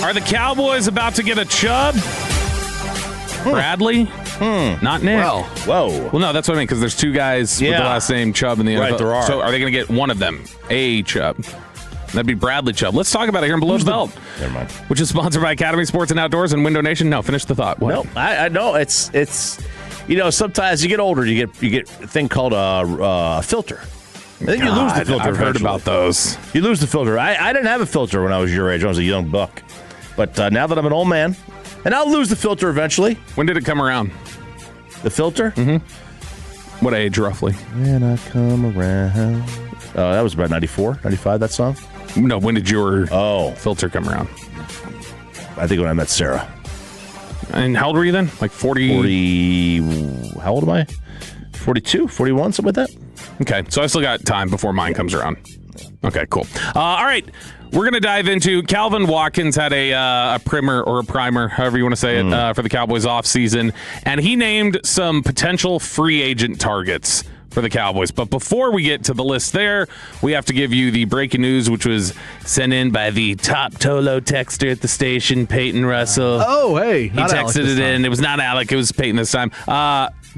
Are the Cowboys about to get a Chubb? Bradley? Not Nick. Whoa. Well, no, that's what I mean, because there's two guys with the last name Chubb in the NFL. Right, there are. So are they going to get one of them? A Chubb. That'd be Bradley Chubb. Let's talk about it here in Below the Belt. Never mind. Which is sponsored by Academy Sports and Outdoors and Window Nation. No, finish the thought. What? No, I know it's sometimes you get older, you get a thing called a filter. I think you lose the filter. I've heard about those. You lose the filter. I didn't have a filter when I was your age. I was a young buck. But now that I'm an old man, and I'll lose the filter eventually. When did it come around? The filter? Mm-hmm. What age, roughly? When I come around. That was about 94, 95, that song? No, when did your filter come around? I think when I met Sarah. And how old were you then? Like 40? How old am I? 42, 41, something like that. Okay, so I still got time before mine comes around. Okay, cool. All right, we're going to dive into Calvin Watkins had a primer, however you want to say it, for the Cowboys offseason, and he named some potential free agent targets for the Cowboys. But before we get to the list there, we have to give you the breaking news, which was sent in by the top Tolo texter at the station, Peyton Russell. Oh, hey. He texted it in. It was not Alec. It was Peyton this time.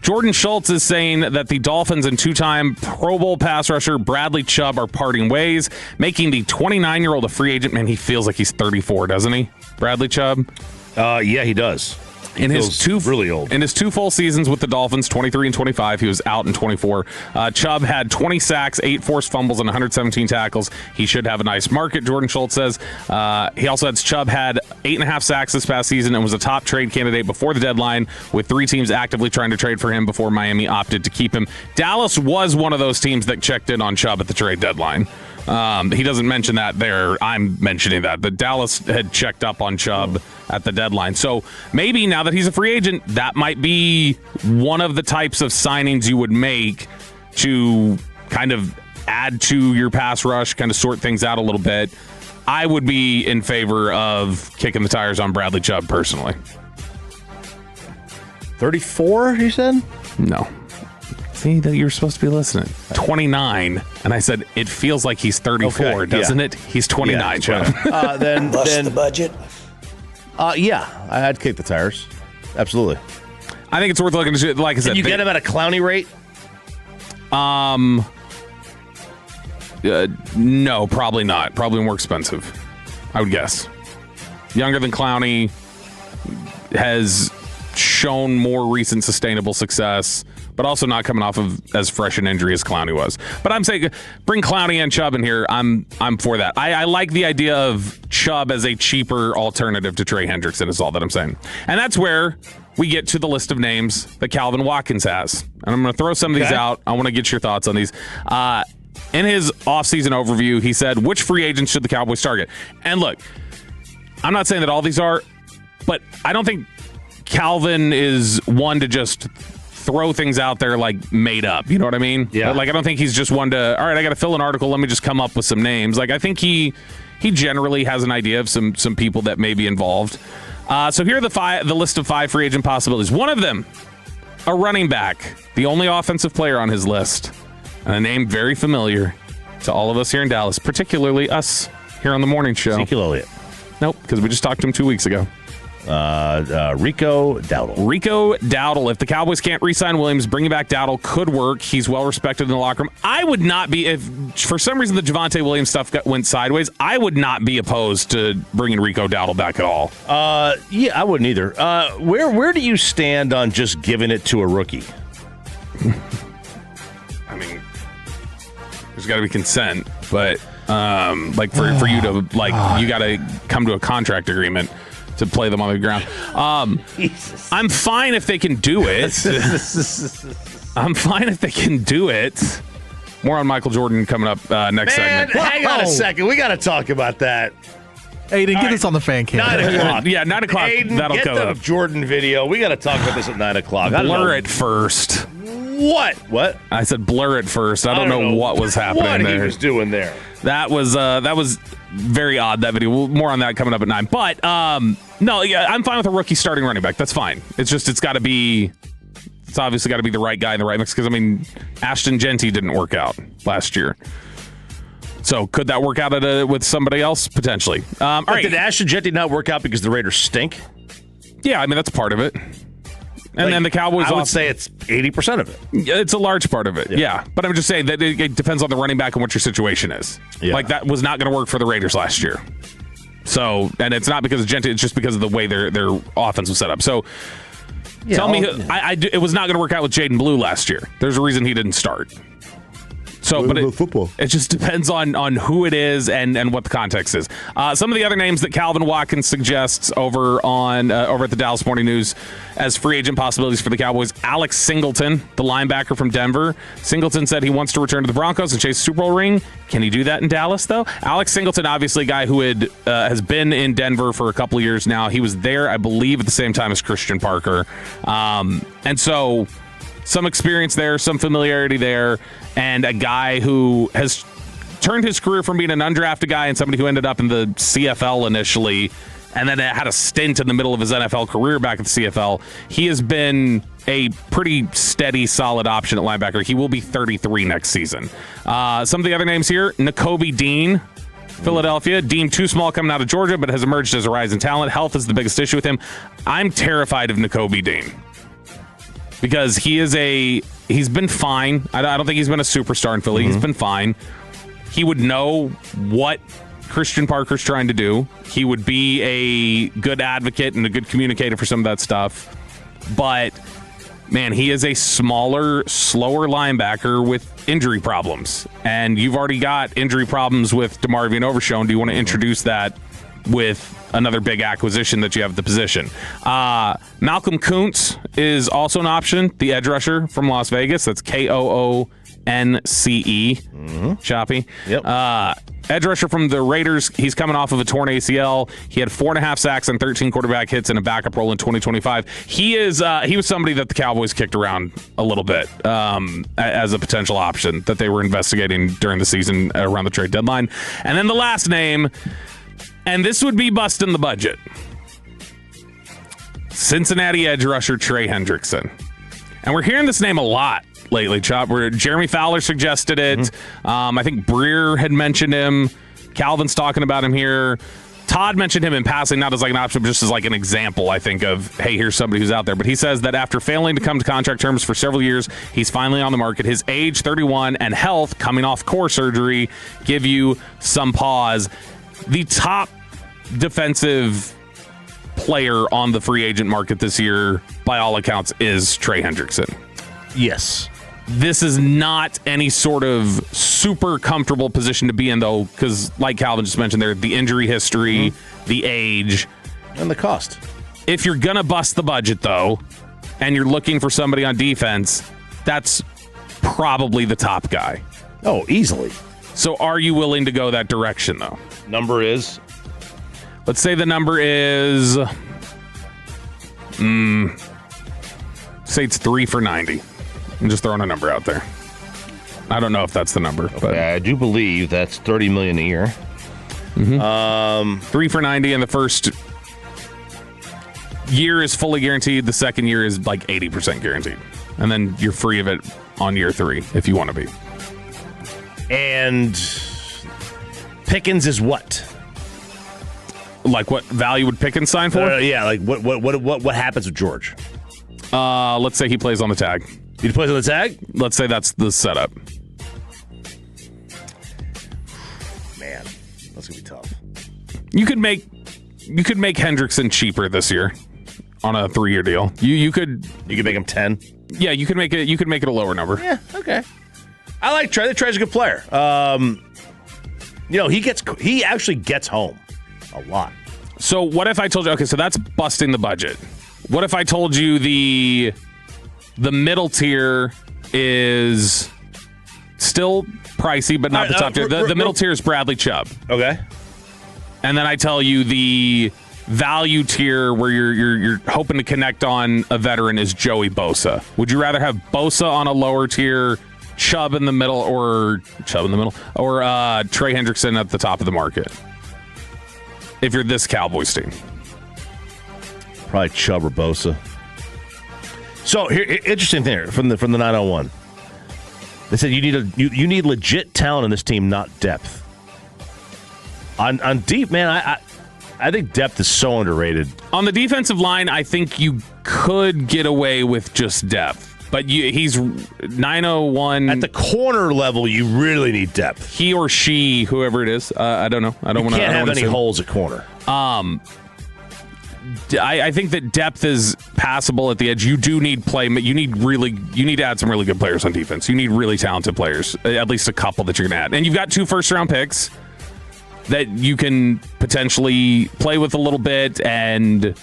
Jordan Schultz is saying that the Dolphins and two-time Pro Bowl pass rusher Bradley Chubb are parting ways, making the 29-year-old a free agent. Man, he feels like he's 34, doesn't he, Bradley Chubb? Yeah, he does. In his really old. In his two full seasons with the Dolphins, 23 and 25, he was out in 24. Chubb had 20 sacks, 8 forced fumbles, and 117 tackles. He should have a nice market, Jordan Schultz says. He also had Chubb had 8.5 sacks this past season and was a top trade candidate before the deadline, with 3 teams actively trying to trade for him before Miami opted to keep him. Dallas was one of those teams that checked in on Chubb at the trade deadline. He doesn't mention that there. I'm mentioning that. The Dallas had checked up on Chubb at the deadline. So maybe now that he's a free agent, that might be one of the types of signings you would make to kind of add to your pass rush, kind of sort things out a little bit. I would be in favor of kicking the tires on Bradley Chubb personally. 34, you said? No. See, that you're supposed to be listening. 29, and I said it feels like he's 34, doesn't it? He's 29, Chubb. Then the budget. Yeah, I'd kick the tires. Absolutely. I think it's worth looking to. Like I said, can you get him at a Clowney rate? No, probably not. Probably more expensive, I would guess. Younger than Clowney, has shown more recent sustainable success, but also not coming off of as fresh an injury as Clowney was. But I'm saying bring Clowney and Chubb in here. I'm for that. I like the idea of Chubb as a cheaper alternative to Trey Hendrickson is all that I'm saying. And that's where we get to the list of names that Calvin Watkins has. And I'm going to throw some of these out. I want to get your thoughts on these. In his offseason overview, he said, which free agents should the Cowboys target? And look, I'm not saying that all these are, but I don't think Calvin is one to just throw things out there like made up. You know what I mean? Yeah. Like, I don't think he's just one to, all right, I got to fill an article. Let me just come up with some names. Like, I think he generally has an idea of some people that may be involved. So here are the list of 5 free agent possibilities. One of them, a running back, the only offensive player on his list. And a name very familiar to all of us here in Dallas, particularly us here on the morning show. Ezekiel Elliott. Nope, because we just talked to him 2 weeks ago. Rico Dowdle. Rico Dowdle. If the Cowboys can't re-sign Williams, bringing back Dowdle could work. He's well respected in the locker room. I would not be, if for some reason the Javonte Williams stuff went sideways, I would not be opposed to bringing Rico Dowdle back at all. Yeah, I wouldn't either. Where do you stand on just giving it to a rookie? I mean, there's got to be consent, but like for you to you got to come to a contract agreement to play them on the ground. I'm fine if they can do it. I'm fine if they can do it. More on Michael Jordan coming up next segment. Hang on a second. We got to talk about that. Aiden, get this on the fan cam. 9 o'clock. Yeah, 9 o'clock. Aiden, that'll get come the up. Jordan video. We got to talk about this at 9 o'clock. Blur it first. What? I said blur it first. I don't know what was happening what there. He was doing there. That was very odd, that video. More on that coming up at 9. But no, yeah, I'm fine with a rookie starting running back. That's fine. It's just it's obviously got to be the right guy in the right mix, because I mean Ashton Genty didn't work out last year. So could that work out with somebody else? Potentially. All right. Did Ashton Jeanty not work out because the Raiders stink? Yeah, I mean, that's part of it. And then the Cowboys, I would say it's 80% of it. It's a large part of it, yeah. But I'm just saying that it depends on the running back and what your situation is. Yeah. Like, that was not going to work for the Raiders last year. So, and it's not because of Jeanty, it's just because of the way their offense was set up. So, tell me, it was not going to work out with Jaden Blue last year. There's a reason he didn't start. So, but it just depends on who it is and what the context is. Some of the other names that Calvin Watkins suggests over at the Dallas Morning News as free agent possibilities for the Cowboys: Alex Singleton, the linebacker from Denver. Singleton said he wants to return to the Broncos and chase a Super Bowl ring. Can he do that in Dallas, though? Alex Singleton, obviously a guy who has been in Denver for a couple of years now. He was there, I believe, at the same time as Christian Parker. And so some experience there, some familiarity there, and a guy who has turned his career from being an undrafted guy and somebody who ended up in the CFL initially and then had a stint in the middle of his NFL career back at the CFL. He has been a pretty steady, solid option at linebacker. He will be 33 next season. Some of the other names here: Nakobe Dean, Philadelphia. Deemed too small coming out of Georgia, but has emerged as a rising talent. Health is the biggest issue with him. I'm terrified of Nakobe Dean because he's been fine. I don't think he's been a superstar in Philly. He's been fine. He would know what Christian Parker's trying to do. He would be a good advocate and a good communicator for some of that stuff. But, man, he is a smaller, slower linebacker with injury problems. And you've already got injury problems with DeMarvion Overshown. Do you want to introduce that with another big acquisition that you have at the position? Malcolm Kuntz is also an option, the edge rusher from Las Vegas. That's Koonce. Choppy. Yep. Edge rusher from the Raiders. He's coming off of a torn ACL. He had 4.5 sacks and 13 quarterback hits in a backup role in 2025. He was somebody that the Cowboys kicked around a little bit as a potential option that they were investigating during the season around the trade deadline. And then the last name, and this would be busting the budget: Cincinnati edge rusher Trey Hendrickson. And we're hearing this name a lot lately, Chop. Where Jeremy Fowler suggested it. I think Breer had mentioned him. Calvin's talking about him here. Todd mentioned him in passing, not as like an option, but just as like an example, I think, of, hey, here's somebody who's out there. But he says that after failing to come to contract terms for several years, he's finally on the market. His age, 31, and health, coming off core surgery, give you some pause. The top defensive player on the free agent market this year, by all accounts, is Trey Hendrickson. Yes. This is not any sort of super comfortable position to be in, though, because like Calvin just mentioned there, the injury history, the age. And the cost. If you're going to bust the budget, though, and you're looking for somebody on defense, that's probably the top guy. Oh, easily. So are you willing to go that direction, though? Number is? Let's say the number is, say it's 3 for $90. I'm just throwing a number out there. I don't know if that's the number. Okay, but I do believe that's $30 million a year. 3 for $90, and the first year is fully guaranteed. The second year is like 80% guaranteed. And then you're free of it on year 3 if you want to be. And Pickens is what? Like what value would Pickens sign for? Yeah, like what happens with George? Let's say he plays on the tag. He plays on the tag? Let's say that's the setup. Man, that's gonna be tough. You could make Hendrickson cheaper this year on a 3-year deal. You could make him 10. Yeah, you could make it a lower number. Yeah, okay. I like Trey. Trey's a good player. He actually gets home a lot. So what if I told you? Okay, so that's busting the budget. What if I told you the middle tier is still pricey, but not the top tier? The middle tier is Bradley Chubb. Okay. And then I tell you the value tier where you're hoping to connect on a veteran is Joey Bosa. Would you rather have Bosa on a lower tier, Chubb in the middle, or Trey Hendrickson at the top of the market? If you're this Cowboys team. Probably Chubb or Bosa. So here, interesting thing here, from the 901. They said you need legit talent in this team, not depth. On deep, man, I think depth is so underrated. On the defensive line, I think you could get away with just depth. But he's 901. At the corner level, you really need depth. He or she, whoever it is, I don't know. I don't want to. Can't have any holes at corner. I think that depth is passable at the edge. You do need play. You need to add some really good players on defense. You need really talented players, at least a couple that you're going to add. And you've got 2 first-round picks that you can potentially play with a little bit and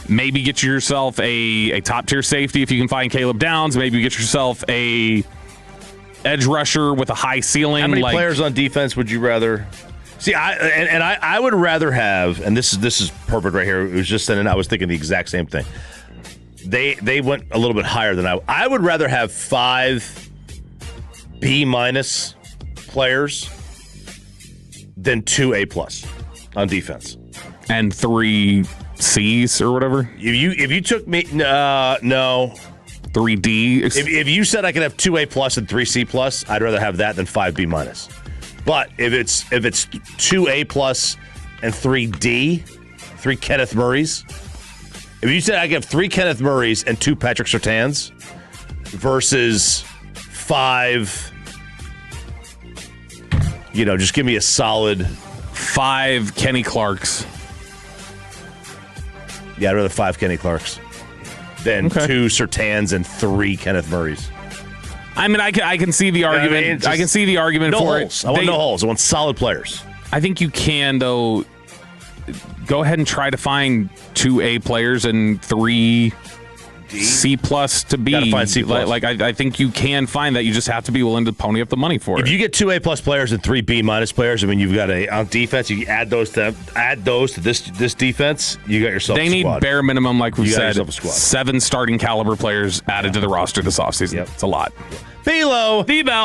maybe get yourself a top-tier safety if you can find Caleb Downs. Maybe get yourself a edge rusher with a high ceiling. How many players on defense would you rather? See, I would rather have, and this is perfect right here. It was just then, and I was thinking the exact same thing. They went a little bit higher than I would rather have 5 B- players than 2 A+ on defense and 3 C's or whatever. If you took me no 3D. If you said I could have 2 A+ and 3 C+, I'd rather have that than 5 B-. But if it's 2 A+ and 3 D, 3 Kenneth Murrays. If you said I could have 3 Kenneth Murrays and 2 Patrick Surtains versus 5, just give me a solid 5 Kenny Clarks. Yeah, I'd rather 5 Kenny Clarks than 2 Surtains and 3 Kenneth Murrays. I mean, I can see the argument. I can see the argument no for holes. it. I want no holes. I want solid players. I think you can, though. Go ahead and try to find 2 A players and 3 C+ to B. Gotta find C+. I think you can find that. You just have to be willing to pony up the money for it. If you get 2 A+ players and 3 B- players, I mean, you've got on defense. You add those to this defense. You got yourself. They need bare minimum, like we said, 7 starting caliber players added to the roster this offseason. Yep. It's a lot. Belo.